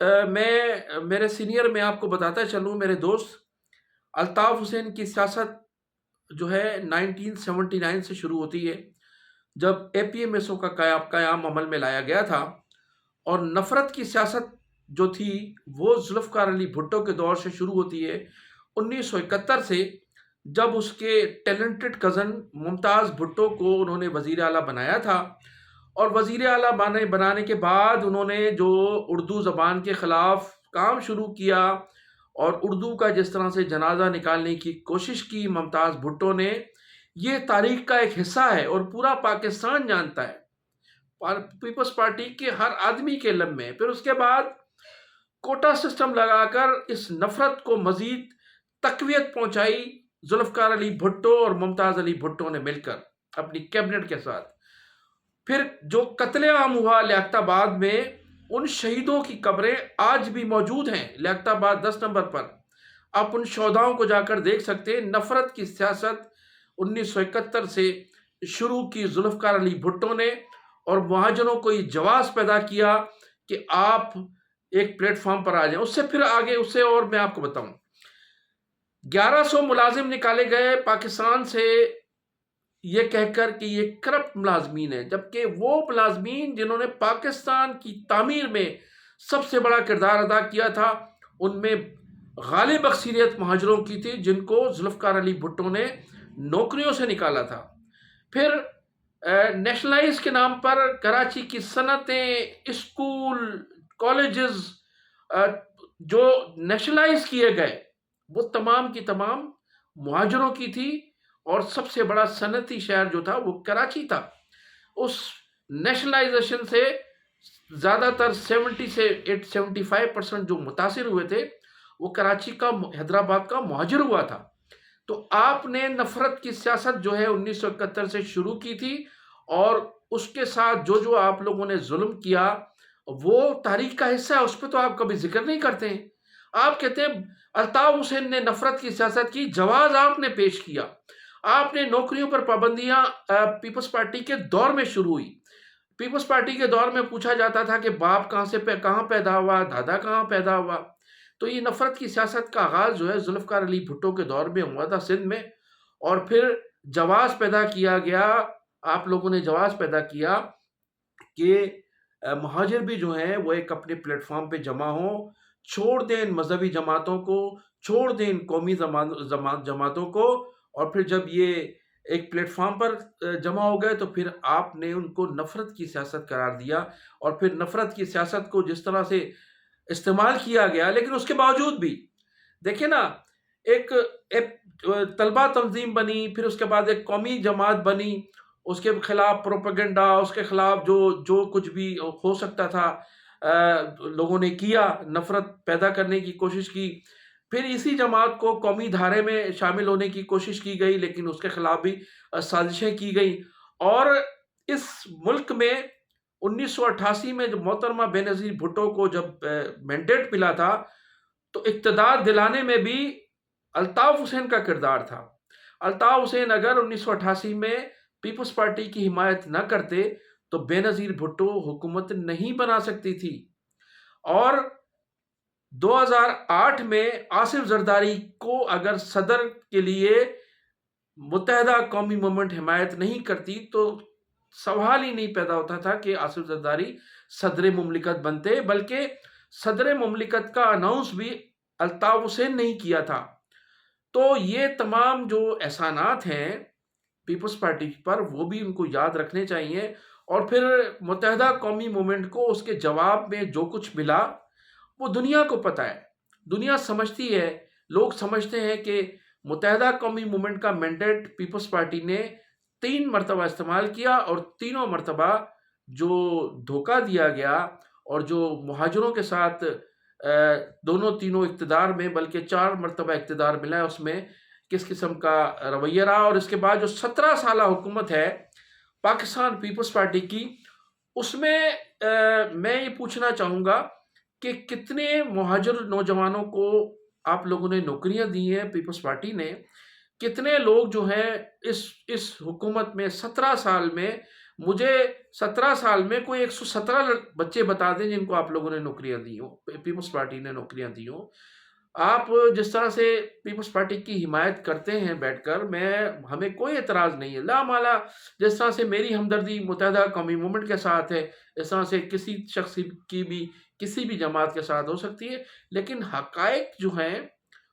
میں میرے سینئر میں آپ کو بتاتا چلوں، میرے دوست الطاف حسین کی سیاست جو ہے 1979 سے شروع ہوتی ہے، جب اے پی ایم ایس او کا قیام عمل میں لایا گیا تھا، اور نفرت کی سیاست جو تھی وہ ذوالفقار علی بھٹو کے دور سے شروع ہوتی ہے 1971 سے، جب اس کے ٹیلنٹڈ کزن ممتاز بھٹو کو انہوں نے وزیر اعلیٰ بنایا تھا، اور وزیر اعلیٰ بنانے کے بعد انہوں نے جو اردو زبان کے خلاف کام شروع کیا اور اردو کا جس طرح سے جنازہ نکالنے کی کوشش کی ممتاز بھٹو نے، یہ تاریخ کا ایک حصہ ہے اور پورا پاکستان جانتا ہے، پیپلز پارٹی کے ہر آدمی کے علم میں۔ پھر اس کے بعد کوٹا سسٹم لگا کر اس نفرت کو مزید تقویت پہنچائی ذوالفقار علی بھٹو اور ممتاز علی بھٹو نے مل کر اپنی کیبنٹ کے ساتھ۔ پھر جو قتل عام ہوا لیاقت آباد میں، ان شہیدوں کی قبریں آج بھی موجود ہیں لیاقت آباد 10 نمبر پر، آپ ان شہداؤں کو جا کر دیکھ سکتے ہیں۔ نفرت کی سیاست 1971 سے شروع کی ذوالفقار علی بھٹو نے، اور مہاجروں کو یہ جواز پیدا کیا کہ آپ ایک پلیٹ فارم پر آ جائیں۔ اس سے پھر آگے اور میں آپ کو بتاؤں، 1100 ملازم نکالے گئے پاکستان سے یہ کہہ کر کہ یہ کرپٹ ملازمین ہیں، جبکہ وہ ملازمین جنہوں نے پاکستان کی تعمیر میں سب سے بڑا کردار ادا کیا تھا، ان میں غالب اکثریت مہاجروں کی تھی، جن کو ذوالفقار علی بھٹو نے نوکریوں سے نکالا تھا۔ پھر نیشنلائز کے نام پر کراچی کی صنعتیں، اسکول، کالجز جو نیشنلائز کیے گئے، وہ تمام کی تمام مہاجروں کی تھی، اور سب سے بڑا صنعتی شہر جو تھا وہ کراچی تھا۔ اس نیشنلائزیشن سے زیادہ تر 70 سے 75% جو متاثر ہوئے تھے وہ کراچی کا، حیدرآباد کا مہاجر ہوا تھا۔ تو آپ نے نفرت کی سیاست جو ہے 1971 سے شروع کی تھی، اور اس کے ساتھ جو آپ لوگوں نے ظلم کیا وہ تاریخ کا حصہ ہے، اس پہ تو آپ کبھی ذکر نہیں کرتے ہیں۔ آپ کہتے ہیں الطاف حسین نے نفرت کی سیاست کی، جواز آپ نے پیش کیا۔ آپ نے نوکریوں پر پابندیاں پیپلز پارٹی کے دور میں شروع ہوئی۔ پیپلز پارٹی کے دور میں پوچھا جاتا تھا کہ باپ کہاں پیدا ہوا، دادا کہاں پیدا ہوا۔ تو یہ نفرت کی سیاست کا آغاز جو ہے ذوالفقار علی بھٹو کے دور میں ہوا تھا سندھ میں، اور پھر جواز پیدا کیا گیا، آپ لوگوں نے جواز پیدا کیا کہ مہاجر بھی جو ہیں وہ ایک اپنے پلیٹ فارم پہ جمع ہوں، چھوڑ دیں ان مذہبی جماعتوں کو، چھوڑ دیں ان قومی جماعتوں کو، اور پھر جب یہ ایک پلیٹ فارم پر جمع ہو گئے تو پھر آپ نے ان کو نفرت کی سیاست قرار دیا، اور پھر نفرت کی سیاست کو جس طرح سے استعمال کیا گیا، لیکن اس کے باوجود بھی دیکھیں نا، ایک طلبہ تنظیم بنی، پھر اس کے بعد ایک قومی جماعت بنی، اس کے خلاف پروپیگنڈا، اس کے خلاف جو کچھ بھی ہو سکتا تھا لوگوں نے کیا، نفرت پیدا کرنے کی کوشش کی۔ پھر اسی جماعت کو قومی دھارے میں شامل ہونے کی کوشش کی گئی، لیکن اس کے خلاف بھی سازشیں کی گئی، اور اس ملک میں 1988 میں جب محترمہ بے نظیر بھٹو کو جب مینڈیٹ ملا تھا، تو اقتدار دلانے میں بھی الطاف حسین کا کردار تھا۔ الطاف حسین اگر 1988 میں پیپلز پارٹی کی حمایت نہ کرتے تو بے نظیر بھٹو حکومت نہیں بنا سکتی تھی، اور 2008 میں آصف زرداری کو اگر صدر کے لیے متحدہ قومی موومنٹ حمایت نہیں کرتی تو سوال ہی نہیں پیدا ہوتا تھا کہ آصف زرداری صدر مملکت بنتے، بلکہ صدر مملکت کا اناؤنس بھی الطاف حسین نہیں کیا تھا۔ تو یہ تمام جو احسانات ہیں پیپلز پارٹی پر، وہ بھی ان کو یاد رکھنے چاہیے، اور پھر متحدہ قومی موومنٹ کو اس کے جواب میں جو کچھ ملا وہ دنیا کو پتہ ہے، دنیا سمجھتی ہے، لوگ سمجھتے ہیں کہ متحدہ قومی موومنٹ کا مینڈیٹ پیپلز پارٹی نے 3 مرتبہ استعمال کیا، اور تینوں مرتبہ جو دھوکہ دیا گیا اور جو مہاجروں کے ساتھ تینوں اقتدار میں، بلکہ 4 مرتبہ اقتدار ملا ہے، اس میں کس قسم کا رویہ رہا۔ اور اس کے بعد جو 17 سالہ حکومت ہے پاکستان پیپلز پارٹی کی، اس میں میں یہ پوچھنا چاہوں گا کہ کتنے مہاجر نوجوانوں کو آپ لوگوں نے نوکریاں دی ہیں پیپلز پارٹی نے، کتنے لوگ جو ہیں اس حکومت میں 17 سال میں مجھے 17 سال میں کوئی 117 بچے بتا دیں جن کو آپ لوگوں نے نوکریاں دی ہوں، پیپلز پارٹی نے نوکریاں دی ہوں۔ آپ جس طرح سے پیپلز پارٹی کی حمایت کرتے ہیں بیٹھ کر، ہمیں کوئی اعتراض نہیں ہے، لا مالا جس طرح سے میری ہمدردی متحدہ قومی موومنٹ کے ساتھ ہے، اس طرح سے کسی شخص کی بھی کسی بھی جماعت کے ساتھ ہو سکتی ہے، لیکن حقائق جو ہیں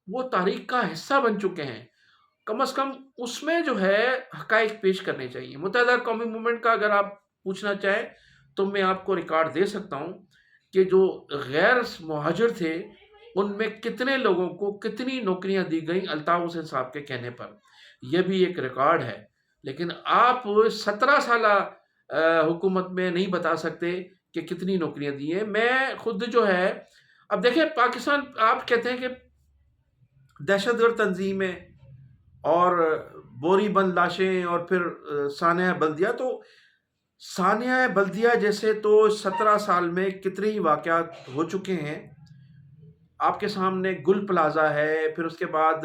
وہ تاریخ کا حصہ بن چکے ہیں۔ کم از کم اس میں جو ہے حقائق پیش کرنے چاہیے۔ متحدہ قومی موومنٹ کا اگر آپ پوچھنا چاہیں تو میں آپ کو ریکارڈ دے سکتا ہوں کہ جو غیر مہاجر تھے ان میں کتنے لوگوں کو کتنی نوکریاں دی گئیں الطاف حسین صاحب کے کہنے پر، یہ بھی ایک ریکارڈ ہے۔ لیکن آپ 17 سالہ حکومت میں نہیں بتا سکتے کہ کتنی نوکریاں دی ہیں۔ میں خود جو ہے، اب دیکھیں پاکستان، آپ کہتے ہیں کہ دہشت گرد تنظیمیں اور بوری بند لاشیں اور پھر سانحہ بلدیہ، تو سانحہ بلدیہ جیسے تو 17 سال میں کتنے ہی واقعات ہو چکے ہیں۔ آپ کے سامنے گل پلازا ہے، پھر اس کے بعد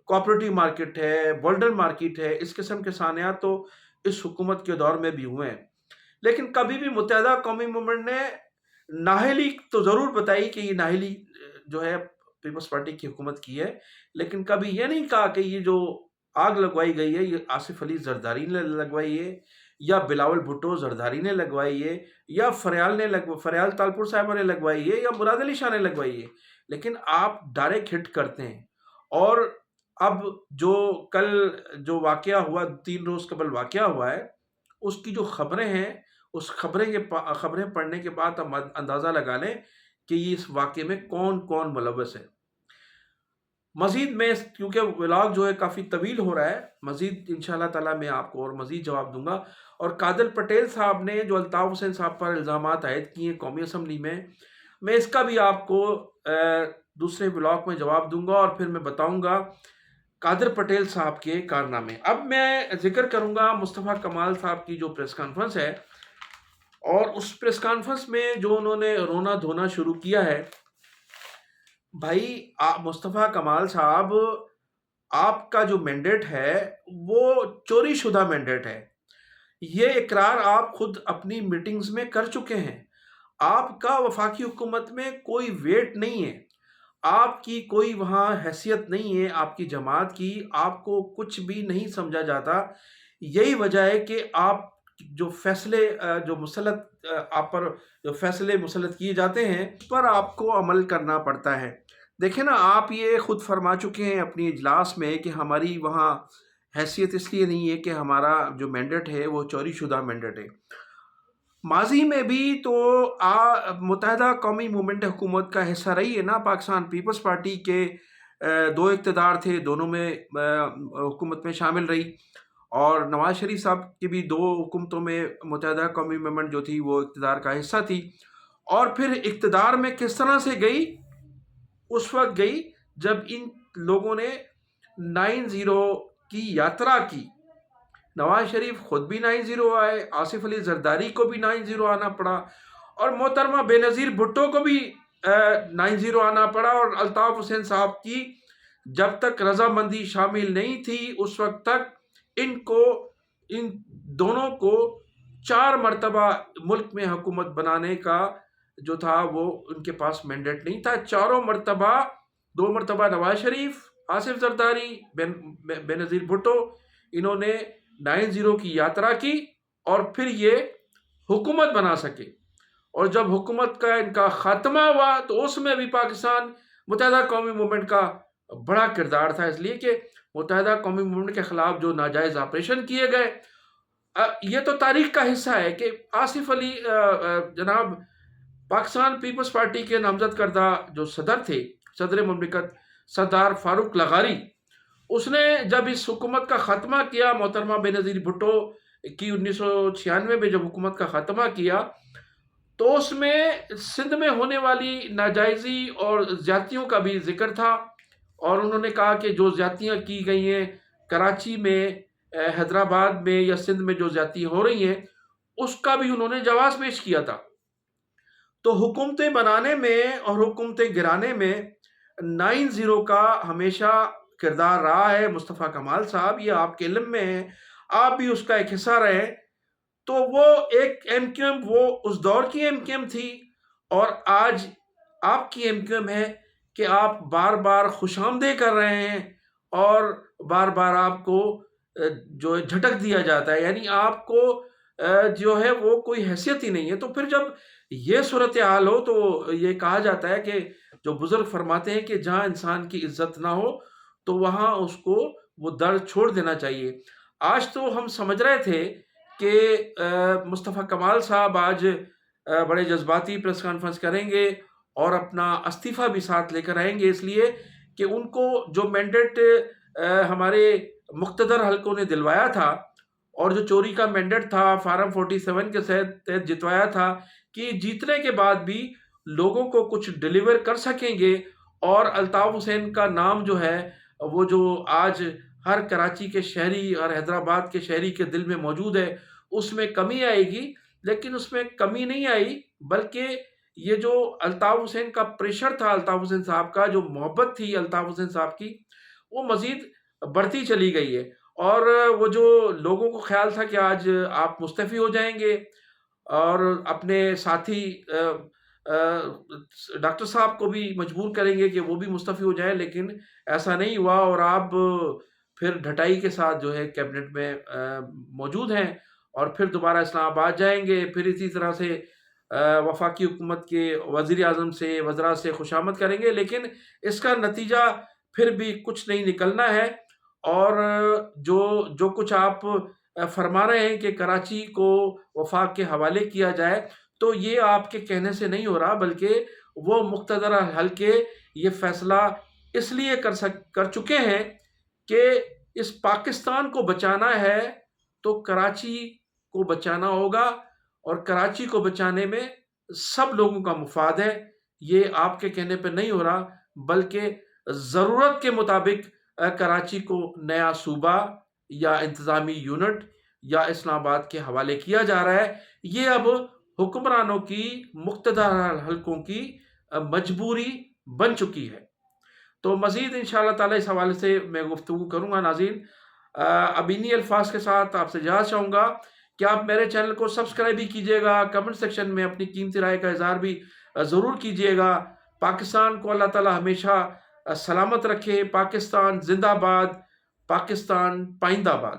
کوآپریٹو مارکیٹ ہے، بولڈن مارکیٹ ہے، اس قسم کے سانحات تو اس حکومت کے دور میں بھی ہوئے ہیں۔ لیکن کبھی بھی متحدہ قومی موومنٹ نے نااہلی تو ضرور بتائی کہ یہ نااہلی جو ہے پیپلز پارٹی کی حکومت کی ہے، لیکن کبھی یہ نہیں کہا کہ یہ جو آگ لگوائی گئی ہے یہ آصف علی زرداری نے لگوائی ہے، یا بلاول بھٹو زرداری نے لگوائی ہے، یا فریال تالپور صاحبہ نے لگوائی ہے، یا مراد علی شاہ نے لگوائی ہے۔ لیکن آپ ڈائریکٹ ہٹ کرتے ہیں۔ اور اب جو کل جو واقعہ ہوا، 3 روز قبل واقعہ ہوا ہے، اس کی جو خبریں ہیں، اس خبریں پڑھنے کے بعد ہم اندازہ لگا لیں کہ یہ اس واقعے میں کون کون ملوث ہے۔ مزید میں کیونکہ ولاگ جو ہے کافی طویل ہو رہا ہے، مزید انشاءاللہ تعالیٰ میں آپ کو اور مزید جواب دوں گا۔ اور قادر پٹیل صاحب نے جو الطاف حسین صاحب پر الزامات عائد کیے ہیں قومی اسمبلی میں اس کا بھی آپ کو دوسرے ولاگ میں جواب دوں گا، اور پھر میں بتاؤں گا قادر پٹیل صاحب کے کارنامے۔ اب میں ذکر کروں گا مصطفیٰ کمال صاحب کی جو پریس کانفرنس ہے، اور اس پریس کانفرنس میں جو انہوں نے رونا دھونا شروع کیا ہے۔ بھائی مصطفیٰ کمال صاحب، آپ کا جو مینڈیٹ ہے وہ چوری شدہ مینڈیٹ ہے۔ یہ اقرار آپ خود اپنی میٹنگز میں کر چکے ہیں۔ آپ کا وفاقی حکومت میں کوئی ویٹ نہیں ہے، آپ کی کوئی وہاں حیثیت نہیں ہے، آپ کی جماعت کی آپ کو کچھ بھی نہیں سمجھا جاتا۔ یہی وجہ ہے کہ آپ جو فیصلے آپ پر جو فیصلے مسلط کیے جاتے ہیں اس پر آپ کو عمل کرنا پڑتا ہے۔ دیکھیں نا، آپ یہ خود فرما چکے ہیں اپنی اجلاس میں کہ ہماری وہاں حیثیت اس لیے نہیں ہے کہ ہمارا جو مینڈیٹ ہے وہ چوری شدہ مینڈیٹ ہے۔ ماضی میں بھی تو متحدہ قومی موومنٹ حکومت کا حصہ رہی ہے نا۔ پاکستان پیپلز پارٹی کے 2 اقتدار تھے، دونوں میں حکومت میں شامل رہی، اور نواز شریف صاحب کی بھی 2 حکومتوں میں متحدہ قومی موومنٹ جو تھی وہ اقتدار کا حصہ تھی۔ اور پھر اقتدار میں کس طرح سے گئی؟ اس وقت گئی جب ان لوگوں نے 9-0 کی یاترا کی۔ نواز شریف خود بھی 9-0 آئے، آصف علی زرداری کو بھی 9-0 آنا پڑا، اور محترمہ بے نظیر بھٹو کو بھی 9-0 آنا پڑا، اور الطاف حسین صاحب کی جب تک رضامندی شامل نہیں تھی اس وقت تک ان دونوں کو 4 مرتبہ ملک میں حکومت بنانے کا جو تھا وہ ان کے پاس مینڈیٹ نہیں تھا۔ 4 مرتبہ، 2 مرتبہ نواز شریف، آصف زرداری، بے نظیر بھٹو، انہوں نے 9-0 کی یاترا کی اور پھر یہ حکومت بنا سکے۔ اور جب حکومت کا ان کا خاتمہ ہوا تو اس میں بھی پاکستان متحدہ قومی موومنٹ کا بڑا کردار تھا، اس لیے کہ متحدہ قومی موومنٹ کے خلاف جو ناجائز آپریشن کیے گئے، یہ تو تاریخ کا حصہ ہے کہ آصف علی جناب پاکستان پیپلز پارٹی کے نامزد کردہ جو صدر تھے، صدر مملکت سردار فاروق لغاری، اس نے جب اس حکومت کا خاتمہ کیا، محترمہ بے نظیر بھٹو کی 1996 میں جب حکومت کا خاتمہ کیا، تو اس میں سندھ میں ہونے والی ناجائزی اور زیادتیوں کا بھی ذکر تھا، اور انہوں نے کہا کہ جو زیادتیاں کی گئی ہیں کراچی میں، حیدرآباد میں یا سندھ میں جو زیادتی ہو رہی ہیں اس کا بھی انہوں نے جواز پیش کیا تھا۔ تو حکومتیں بنانے میں اور حکومتیں گرانے میں 9-0 کا ہمیشہ کردار رہا ہے۔ مصطفیٰ کمال صاحب، یہ آپ کے علم میں ہے، آپ بھی اس کا ایک حصہ رہے، تو وہ ایک ایم کیو ایم، وہ اس دور کی ایم کیو ایم تھی، اور آج آپ کی ایم کیو ایم ہے کہ آپ بار بار خوش آمدید کر رہے ہیں، اور بار بار آپ کو جو ہے جھٹک دیا جاتا ہے، یعنی آپ کو جو ہے وہ کوئی حیثیت ہی نہیں ہے۔ تو پھر جب یہ صورتحال ہو تو یہ کہا جاتا ہے کہ جو بزرگ فرماتے ہیں کہ جہاں انسان کی عزت نہ ہو تو وہاں اس کو وہ در چھوڑ دینا چاہیے۔ آج تو ہم سمجھ رہے تھے کہ مصطفیٰ کمال صاحب آج بڑے جذباتی پریس کانفرنس کریں گے اور اپنا استعفیٰ بھی ساتھ لے کر آئیں گے، اس لیے کہ ان کو جو مینڈیٹ ہمارے مقتدر حلقوں نے دلوایا تھا، اور جو چوری کا مینڈیٹ تھا فارم 47 کے تحت جتوایا تھا، کہ جیتنے کے بعد بھی لوگوں کو کچھ ڈیلیور کر سکیں گے، اور الطاف حسین کا نام جو ہے وہ جو آج ہر کراچی کے شہری اور حیدرآباد کے شہری کے دل میں موجود ہے، اس میں کمی آئے گی۔ لیکن اس میں کمی نہیں آئی، بلکہ یہ جو الطاف حسین کا پریشر تھا، الطاف حسین صاحب کا جو محبت تھی الطاف حسین صاحب کی، وہ مزید بڑھتی چلی گئی ہے۔ اور وہ جو لوگوں کو خیال تھا کہ آج آپ مستعفی ہو جائیں گے اور اپنے ساتھی ڈاکٹر صاحب کو بھی مجبور کریں گے کہ وہ بھی مستعفی ہو جائیں، لیکن ایسا نہیں ہوا، اور آپ پھر ڈھٹائی کے ساتھ جو ہے کیبنٹ میں موجود ہیں، اور پھر دوبارہ اسلام آباد جائیں گے، پھر اسی طرح سے وفاقی حکومت کے وزیر اعظم سے، وزراء سے خوش آمد کریں گے، لیکن اس کا نتیجہ پھر بھی کچھ نہیں نکلنا ہے۔ اور جو کچھ آپ فرما رہے ہیں کہ کراچی کو وفاق کے حوالے کیا جائے، تو یہ آپ کے کہنے سے نہیں ہو رہا، بلکہ وہ مقتدر حلقے یہ فیصلہ اس لیے کر چکے ہیں کہ اس پاکستان کو بچانا ہے تو کراچی کو بچانا ہوگا، اور کراچی کو بچانے میں سب لوگوں کا مفاد ہے۔ یہ آپ کے کہنے پہ نہیں ہو رہا، بلکہ ضرورت کے مطابق کراچی کو نیا صوبہ یا انتظامی یونٹ یا اسلام آباد کے حوالے کیا جا رہا ہے۔ یہ اب حکمرانوں کی، مقتدر حلقوں کی مجبوری بن چکی ہے۔ تو مزید انشاءاللہ تعالی اس حوالے سے میں گفتگو کروں گا۔ ناظرین، اب انہی الفاظ کے ساتھ آپ سے اجازت چاہوں گا کہ آپ میرے چینل کو سبسکرائب بھی کیجئے گا، کمنٹ سیکشن میں اپنی قیمتی رائے کا اظہار بھی ضرور کیجئے گا۔ پاکستان کو اللہ تعالی ہمیشہ سلامت رکھے۔ پاکستان زندہ باد، پاکستان پائندہ باد۔